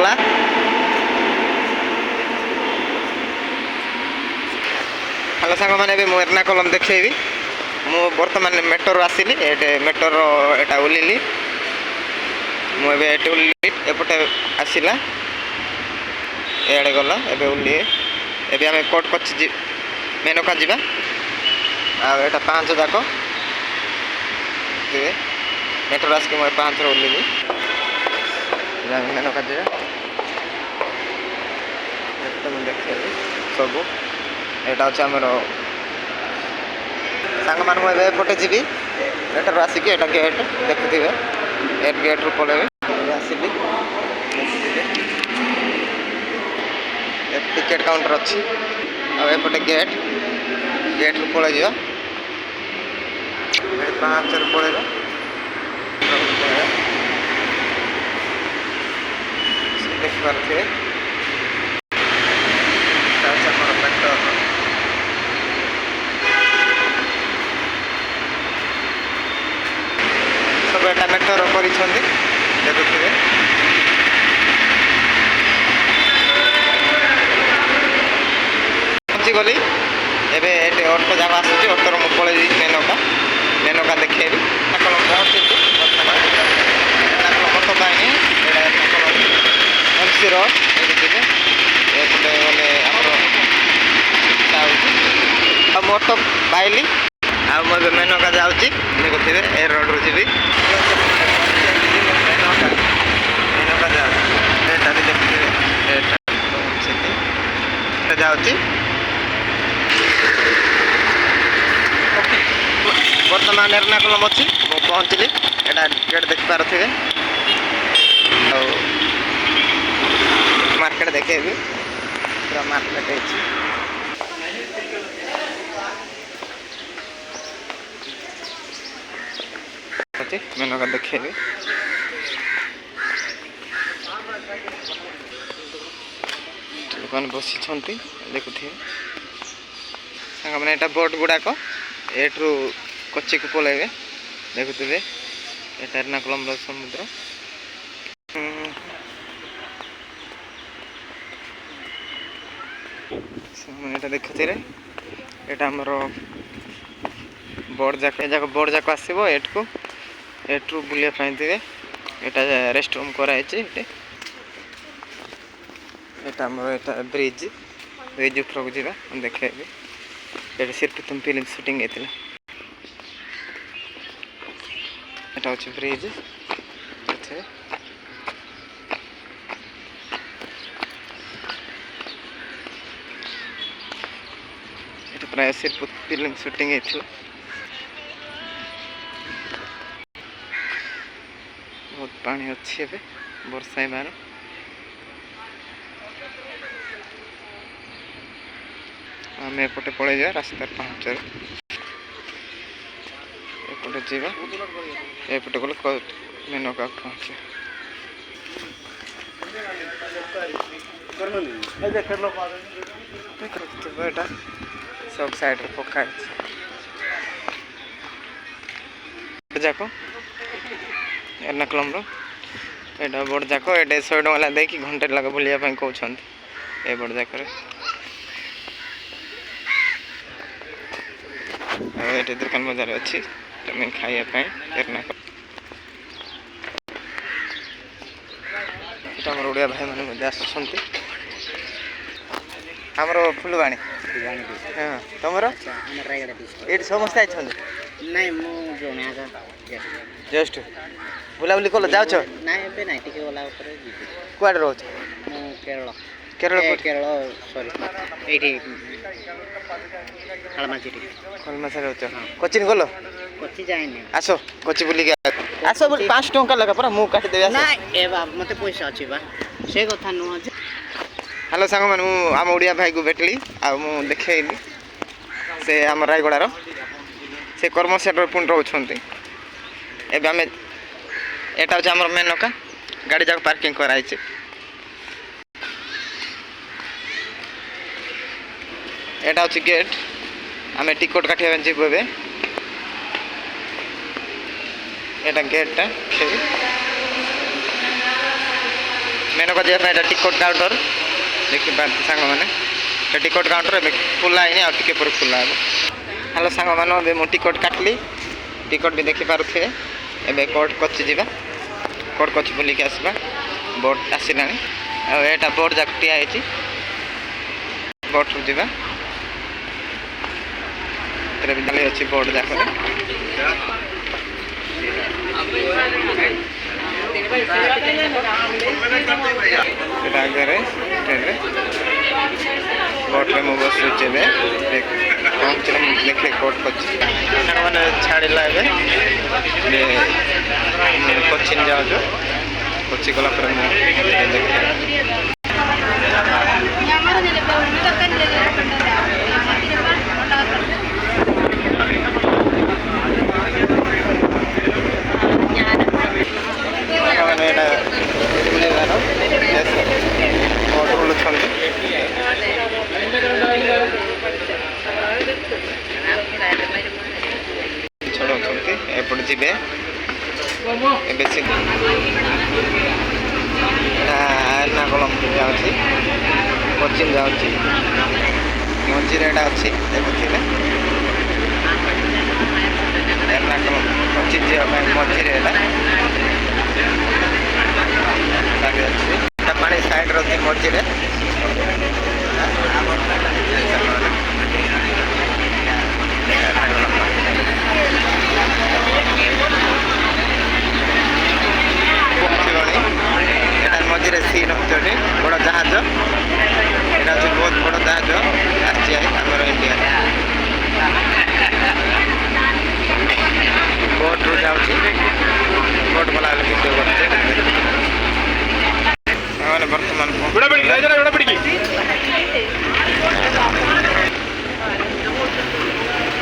गला हेलो सांग मैंने भी एर्नाकुलम देखी मु बर्तमान मेट्रो आसिली मेट्रो एटा ओल्ली मुझे ओल्ली एपटे आसला एड़े गला एबे ओल्ली एबे आम कोट कच्ची मेनका जावा आटा 5 जाक मेट्रो आसिक मुझे 5 ओल्ली मेनका जावा देखे सब यहाँ हूँ आमर सांग मान एपटे जी मेट्रो आसिक गेट देखुवे गेट रू पलैबे आसली टिकेट काउंटर अच्छी आएपटे गेट रू पलि जा 5 पलैबे देखिपे सब एटा मेट्रो कर देखुए पहुँची गली एवं अटो जाक आसूँ अटोर मुझे पलि मेनका मेनका देखे पहुँची मत पाई एमसी रोड ये एपटे गले आम अटो पाइली आ मुझे मेनका जाऊँगी देखुए ए रोड रू जी मेनका जाऊँगी बर्तमान एर्नाकुलम अच्छी पहुँचली एटा गेट देख पारे मार्केट देखे पूरा मार्केट अच्छी मेनका देखे दुकान बसी देखुए सांग मैंने यहाँ बोट गुड़ाक एट्रू कोची को पलैबे देखुवे एटा एर्नाकुलम समुद्र मैंने देखुए यहाँ आमर बोर्ड जाक आसो एट्रू बुलापाई यहाँ रेस्ट रूम कराई आमर यहाँ ब्रिज उपरक जा देखे ये सिर्फ तुम फिल्म शूटिंग होता है हूँ ब्रिज प्राय सिर्फ फिल्म शूटिंग होता बहुत पानी अच्छी ए वर्षा बार आम एपटे पलि जा रास्ता 5 एपटे जा एपटे गले मेनका पहुँचे देखा सब साइड पकाई जाक एर्नाकुलम एटा बोर्ड जाक ये 100 टका देखिए घंटे लगे बुलापाई कहते ये बोर्ड जाक ये दुकान बजार अच्छी तुम्हें खाइबा एर्नाकुलम आमर ओडिया भाई मैंने आसुँच आमर फुलवाणी हाँ तुम ये समस्त आई जस्ट बुलाबुली कल जाओ कड़े रोच केरल केरल सॉरी एठी खलमासा रोच कोचिन गल कोची जाइने आस कोची बुली आस 5 टंका लगा पर मु काटी देबे ना ए बा मते पैसा अछि बा से कथा न हेलो सांग मान आम ओडिया भाई को भेटली आ मु देखैली से आम रायगड़ार से कर्म सेंटर पुण रोचंती एबे आमे एटा होछ हमर मेनका गाड़ी जाक पार्किंग कराई छै एटा होछ गेट आमे टिकट काटिया जेबो बे एटा गेट टा मेनका जावाई एटा टिकट काउंटर देखि सांग मैंने टिकट काउंटर ए खुला है आ टिके पर खुला है। हेलो सांग मैंने मु टिकट काटली टिकट भी देखि पारुथे एबे कोर्ट कोच जीवा कोर्ट कोच बुलिक आसबा बोट आसिलानी एटा बोट जाक टिया है बोट रु जीवा तेरे भी डाली अच्छी बोट जाक आगे बोट में मु बस देखे कोर्ट कोच मैंने छाड़ा कोचिन जाऊँ कोची गला छड़ाऊँ एपट जी एर्नाकुलम जाऊँगी कोचिन जाऊँगी मझे अच्छी देखुए एर्नाकुलम कोचिन जावाई मझे अच्छी पानी साइड रही मझे मझे सीन होते बड़ जहाज यहाँ बहुत बड़ जहाज आमर इंडिया बोट रू जाऊँगी बोट गला वीडियो करते बर्तमान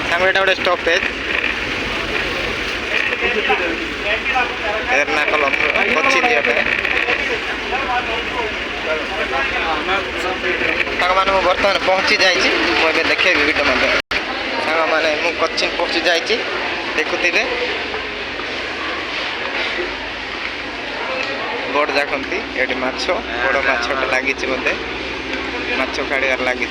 सांग एटा गोटे स्टपेज एर्नाकुलम कोचिन जावाई सांग मैंने बर्तमान पहुँची जाइए मुझे देखे वीडियो मध्य सांग मैंने कोचिन पहुँची जाइए देखुवे बोट जाकती ये माछ बड़ माछटे लगी बोधे माछ काड़ार लगी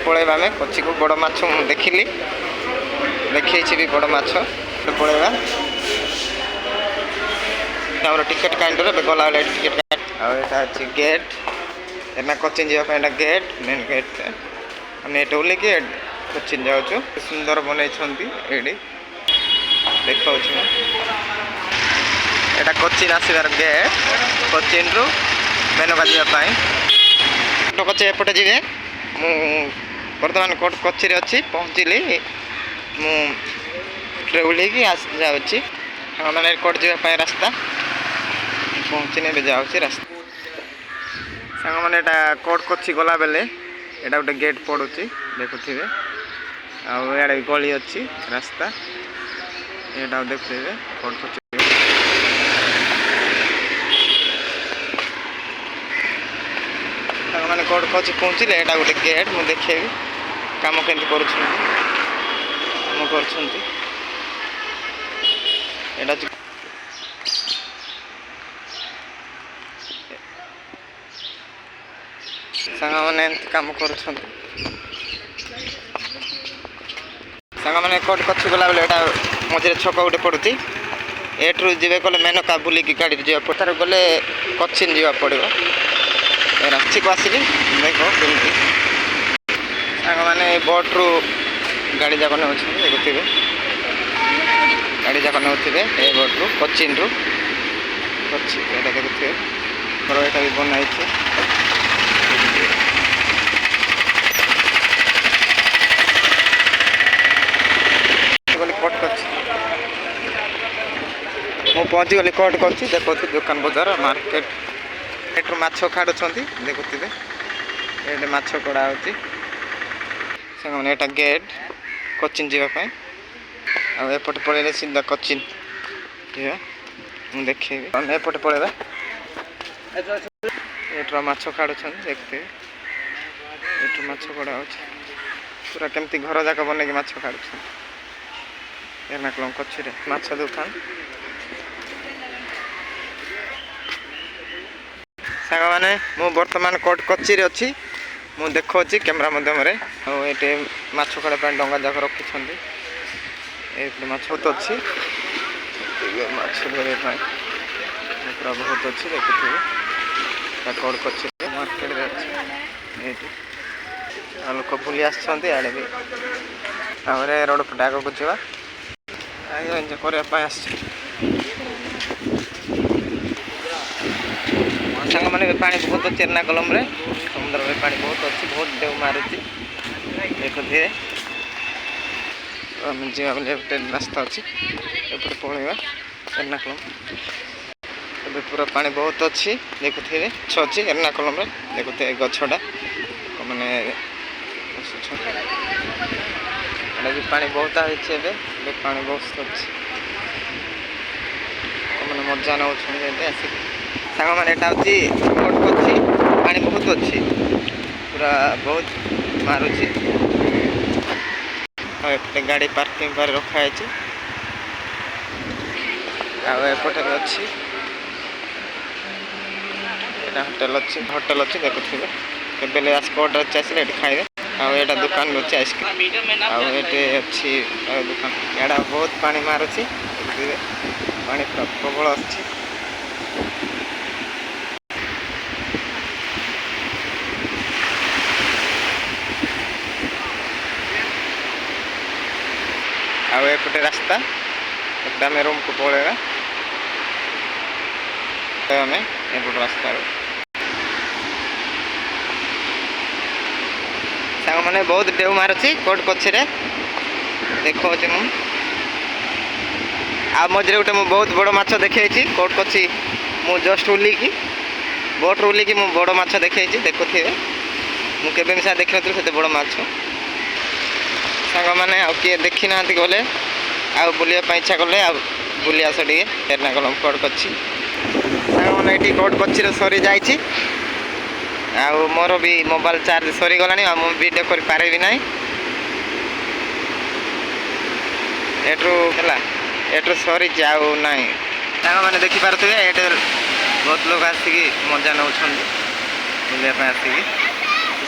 पलैबा आम कोची को बड़ माछ देखिली देखी भी बड़ माछ पलैबा टिकेट काउंटर गला टिकेट आटा अच्छी गेट एना कोचिन जावाई गेट मेन गेट आम ये ओल्लिकी कोचिन जाऊँ सुंदर बनई ये देखा यहाँ कोचिन आसबार गेट कोचिन रु मेनका जावाई कोची एपटे जी मु बर्तमान कोर्ट कोची अच्छी पहुँचली मुझे जाऊँगी मैंने कोर्ट जावाई रास्ता पहुँचने जाऊँगी रास्ता सांग मैंने कोर्ट कोची गला बेले यहाँ गोटे गेट पड़ुची देखुवे आड़े गली अच्छी रास्ता यहाँ देखुवे कोर्ट कोची मैंने कोर्ट कोची पहुँचले यहाँ गोटे गेट मुझे देखे काम केमती कर सांग मैंने कम कर सांग मैंने कोर्ट कच्छ गला बेले यहाँ मझे छक गोटे पड़ुची एट्रु जी कले मेनका बुलिकी गाड़ी जा पठार गले कोचिन जा पड़ो रांची को आसिली देख केमती सांग मैंने बोट्रु गाड़ी जाक नौ देखुवे गाड़ी जाक नौ ए बोट्रु कोचिन रु कोची देखुवे घर यहाँ भी बनाई कोर्ट कोच मु पहुँची गली कोर्ट कोची देखो दुकान बजार मार्केट एट्रु माछ काढ़ुंट देखुवे ये माछ कड़ा होती गेट कोचिन जावाई ଆଉ ଏପଟେ ପଳେଇଲେ ସିଧା କୋଚିନ୍ ଯିବା ମୁଁ ଦେଖେଇବି। ଏପଟେ ପଳେଇବା ଏଠୁ ମାଛ କାଢୁଛନ୍ତି ଦେଖିଥିବେ ଏଠୁ ମାଛ କଢା ହେଉଛି ପୁରା କେମିତି ଘର ଯାକ ବନେଇକି ମାଛ କାଢୁଛନ୍ତି ଏର୍ଣ୍ଣାକୁଳମ କୋଚିରେ ମାଛ ଦୋକାନ। ସାଙ୍ଗମାନେ ମୁଁ ବର୍ତ୍ତମାନ କୋଚିରେ ଅଛି ମୁଁ ଦେଖାଉଛି କ୍ୟାମେରା ମାଧ୍ୟମରେ। ଆଉ ଏଠି ମାଛ କଢ଼ା ପାଇଁ ଡଙ୍ଗା ଯାକ ରଖିଛନ୍ତି ଏଠି ମାଛ ବହୁତ ଅଛି ମାଛ ଧରିବା ପାଇଁ ପୁରା ବହୁତ ଅଛି ଦେଖୁଥିବେ କୋଚି ମାର୍କେଟରେ ଅଛି ଏଇଠି ଆଉ ଲୋକ ବୁଲି ଆସିଛନ୍ତି ଆଡ଼େ ବି ତାପରେ ରୋଡ଼ ପଟେ ଆଗକୁ ଯିବା ଏନ୍ଜୟ କରିବା ପାଇଁ ଆସିଛି। ସାଙ୍ଗମାନେ ପାଣି ବହୁତ ଅଛି ଏର୍ଣ୍ଣାକୁଳମରେ ସମୁଦ୍ରରେ ପାଣି ବହୁତ ଅଛି ବହୁତ ଢେଉ ମାରୁଛି ଦେଖୁଥିବେ। ଆମେ ଯିବା ବୋଲି ଗୋଟେ ରାସ୍ତା ଅଛି ଏପଟେ ପଳେଇବା ଏର୍ଣ୍ଣାକୁଳମ। ଏବେ ପୁରା ପାଣି ବହୁତ ଅଛି ଦେଖୁଥିବେ ଗଛ ଅଛି ଏର୍ଣ୍ଣାକୁଳମରେ ଦେଖୁଥିବେ ଗଛଟା ମାନେ ବି ପାଣି ବହୁତ ହେଇଛି ଏବେ ପାଣି ବହୁତ ଅଛି ମାନେ ମଜା ନେଉଛନ୍ତି ଏବେ ଆସିକି। ସାଙ୍ଗମାନେ ଏଇଟା ହେଉଛି ଅଛି ପାଣି ବହୁତ ଅଛି ପୁରା ବହୁତ ମାରୁଛି ଆଉ ଏପଟେ ଗାଡ଼ି ପାର୍କିଂ କରି ରଖାହେଇଛି ଆଉ ଏପଟେ ଅଛି ଏଇଟା ହୋଟେଲ ଅଛି ଦେଖୁଥିବେ କେବେ ସ୍ପଟ୍ ଅଛି ଆସିଲେ ଏଠି ଖାଇବେ। ଆଉ ଏଇଟା ଦୋକାନ ଅଛି ଆଇସ୍କ୍ରିମ୍ ଆଉ ଏଠି ଅଛି ଦୋକାନ ଏଇଟା ବହୁତ ପାଣି ମାରୁଛି ଦେଖିଥିବେ ପାଣି ପୁରା ପ୍ରବଳ ଆସୁଛି। ଆଉ ଏପଟେ ରାସ୍ତା ଏପଟେ ଆମେ ରୁମ୍କୁ ପଳେଇବା ଆମେ ଏପଟେ ରାସ୍ତାରୁ ସାଙ୍ଗମାନେ ବହୁତ ଢେଉ ମାରୁଛି କୋଚିରେ ଦେଖାଉଛି ମୁଁ। ଆଉ ମଝିରେ ଗୋଟେ ମୁଁ ବହୁତ ବଡ଼ ମାଛ ଦେଖେଇଛି କୋଚି ମୁଁ ଜଷ୍ଟ ଓହ୍ଲିକି ବୋଟ୍ରୁ ଓହ୍ଲିକି ମୁଁ ବଡ଼ ମାଛ ଦେଖେଇଛି ଦେଖୁଥିବେ ମୁଁ କେବେ ମିଶା ଦେଖିନଥିଲି ସେତେ ବଡ଼ ମାଛ। ସାଙ୍ଗମାନେ ଆଉ କିଏ ଦେଖି ନାହାନ୍ତି ଗଲେ ଆଉ ବୁଲିବା ପାଇଁ ଇଚ୍ଛା କଲେ ଆଉ ବୁଲି ଆସ ଟିକେ ଏର୍ଣ୍ଣାକୁଳମ କୋଚି। ସାଙ୍ଗମାନେ ଏଠି କୋଚିରେ ସରିଯାଇଛି ଆଉ ମୋର ବି ମୋବାଇଲ ଚାର୍ଜ ସରିଗଲାଣି ଆଉ ମୁଁ ଭିଡ଼ିଓ କରିପାରିବି ନାହିଁ ଏଠୁ ସରିଛି ଆଉ ନାହିଁ। ସାଙ୍ଗମାନେ ଦେଖିପାରୁଥିବେ ଏଠି ବହୁତ ଲୋକ ଆସିକି ମଜା ନେଉଛନ୍ତି ବୁଲିବା ପାଇଁ ଆସିକି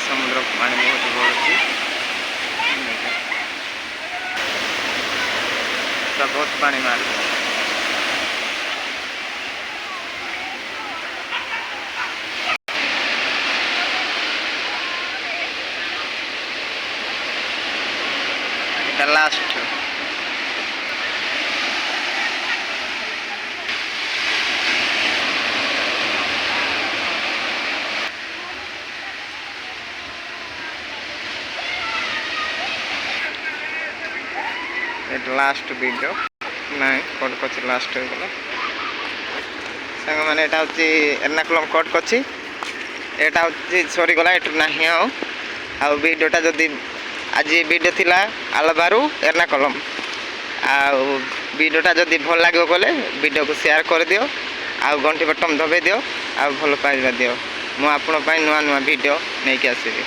ସମୁଦ୍ର ପାଣି ବହୁତ ବଢ଼ୁଛି ବହୁତ ପାଣି ମାରୁଛି। ଲାଷ୍ଟ ଲାଷ୍ଟ ଭିଡ଼ିଓ ନାଇଁ କୋଚି ଲାଷ୍ଟ ହେଇଗଲା। ସାଙ୍ଗମାନେ ଏଇଟା ହେଉଛି ଏର୍ଣ୍ଣାକୁଳମ କୋଚି ଏଇଟା ହେଉଛି ସରିଗଲା ଏଠୁ ନାହିଁ ଆଉ ଭିଡ଼ିଓଟା ଯଦି ଆଜି ଭିଡ଼ିଓ ଥିଲା ଆଲବାରୁ ଏର୍ଣ୍ଣାକୁଳମ ଆଉ ଭିଡ଼ିଓଟା ଯଦି ଭଲ ଲାଗିବ କଲେ ଭିଡ଼ିଓକୁ ସେୟାର କରିଦିଅ ଆଉ ଘଣ୍ଟି ବଟନ୍ ଦବାଇ ଦିଅ ଆଉ ଭଲ ପାଇବା ଦିଅ ମୁଁ ଆପଣଙ୍କ ପାଇଁ ନୂଆ ନୂଆ ଭିଡ଼ିଓ ନେଇକି ଆସିବି।